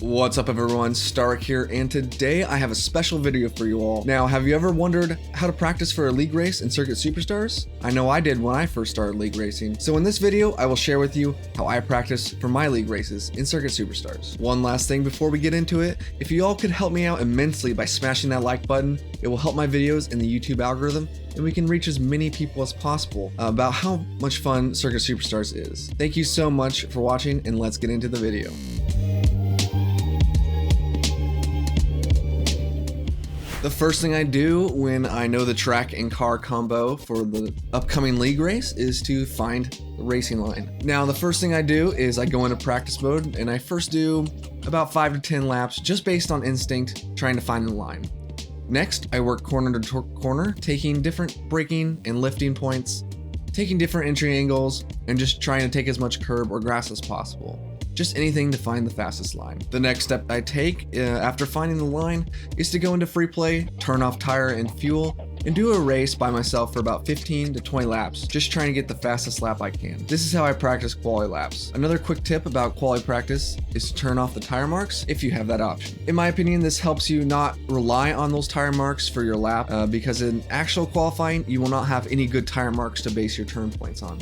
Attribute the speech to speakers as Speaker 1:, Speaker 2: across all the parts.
Speaker 1: What's up everyone, Stark here, and today I have a special video for you all. Now, have you ever wondered how to practice for a league race in Circuit Superstars? I know I did when I first started league racing. So in this video, I will share with you how I practice for my league races in Circuit Superstars. One last thing before we get into it, if you all could help me out immensely by smashing that like button, it will help my videos in the YouTube algorithm, and we can reach as many people as possible about how much fun Circuit Superstars is. Thank you so much for watching, and let's get into the video. The first thing I do when I know the track and car combo for the upcoming league race is to find the racing line. Now, the first thing I do is I go into practice mode and I first do about 5 to 10 laps just based on instinct, trying to find the line. Next, I work corner to corner, taking different braking and lifting points, taking different entry angles, and just trying to take as much curb or grass as possible. Just anything to find the fastest line. The next step I take after finding the line is to go into free play, turn off tire and fuel, and do a race by myself for about 15 to 20 laps, just trying to get the fastest lap I can. This is how I practice quality laps. Another quick tip about quality practice is to turn off the tire marks if you have that option. In my opinion, this helps you not rely on those tire marks for your lap because in actual qualifying, you will not have any good tire marks to base your turn points on.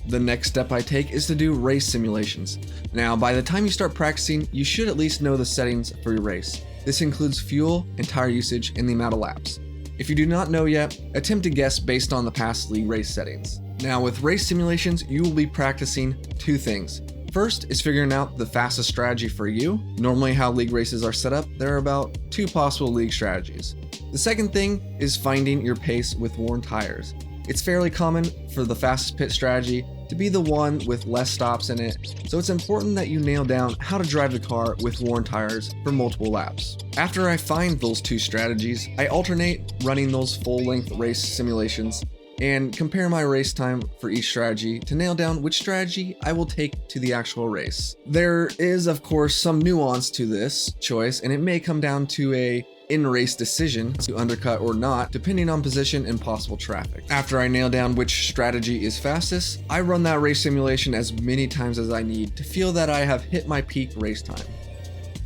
Speaker 1: The next step I take is to do race simulations. Now, by the time you start practicing, you should at least know the settings for your race. This includes fuel and tire usage and the amount of laps. If you do not know yet, attempt to guess based on the past league race settings. Now, with race simulations, you will be practicing two things. First is figuring out the fastest strategy for you. Normally how league races are set up, there are about 2 possible league strategies. The second thing is finding your pace with worn tires. It's fairly common for the fastest pit strategy to be the one with less stops in it, so it's important that you nail down how to drive the car with worn tires for multiple laps. After I find those 2 strategies, I alternate running those full-length race simulations and compare my race time for each strategy to nail down which strategy I will take to the actual race. There is, of course, some nuance to this choice, and it may come down to a in-race decision to undercut or not, depending on position and possible traffic. After I nail down which strategy is fastest, I run that race simulation as many times as I need to feel that I have hit my peak race time.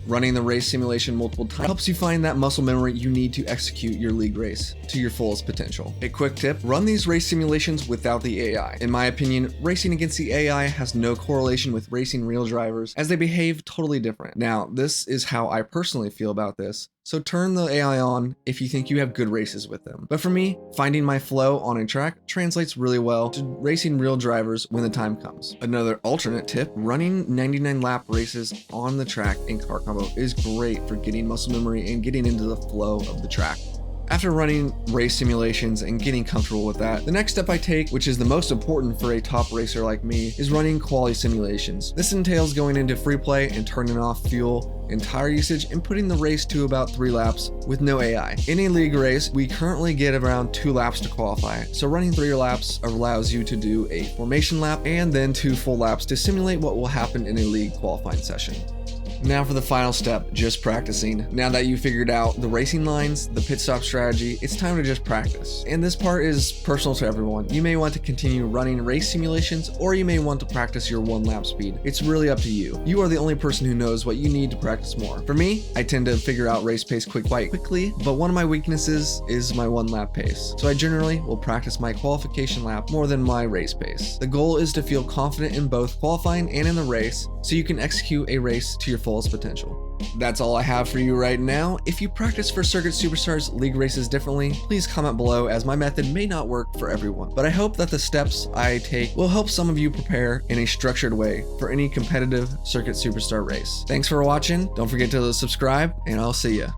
Speaker 1: Running the race simulation multiple times helps you find that muscle memory you need to execute your league race to your fullest potential. A quick tip, run these race simulations without the AI. In my opinion, racing against the AI has no correlation with racing real drivers as they behave totally different. Now, this is how I personally feel about this, so turn the AI on if you think you have good races with them. But for me, finding my flow on a track translates really well to racing real drivers when the time comes. Another alternate tip, running 99 lap races on the track in car combo is great for getting muscle memory and getting into the flow of the track. After running race simulations and getting comfortable with that, the next step I take, which is the most important for a top racer like me, is running quality simulations. This entails going into free play and turning off fuel and tire usage and putting the race to about 3 laps with no AI. In a league race, we currently get around 2 laps to qualify, so running 3 laps allows you to do a formation lap and then 2 full laps to simulate what will happen in a league qualifying session. Now for the final step, just practicing. Now that you've figured out the racing lines, the pit stop strategy, it's time to just practice. And this part is personal to everyone. You may want to continue running race simulations, or you may want to practice your 1 lap speed. It's really up to you. You are the only person who knows what you need to practice more. For me, I tend to figure out race pace quite quickly, but one of my weaknesses is my 1 lap pace. So I generally will practice my qualification lap more than my race pace. The goal is to feel confident in both qualifying and in the race, so you can execute a race to your fullest potential. That's all I have for you right now. If you practice for Circuit Superstars league races differently, please comment below as my method may not work for everyone. But I hope that the steps I take will help some of you prepare in a structured way for any competitive Circuit Superstar race. Thanks for watching. Don't forget to subscribe, and I'll see ya.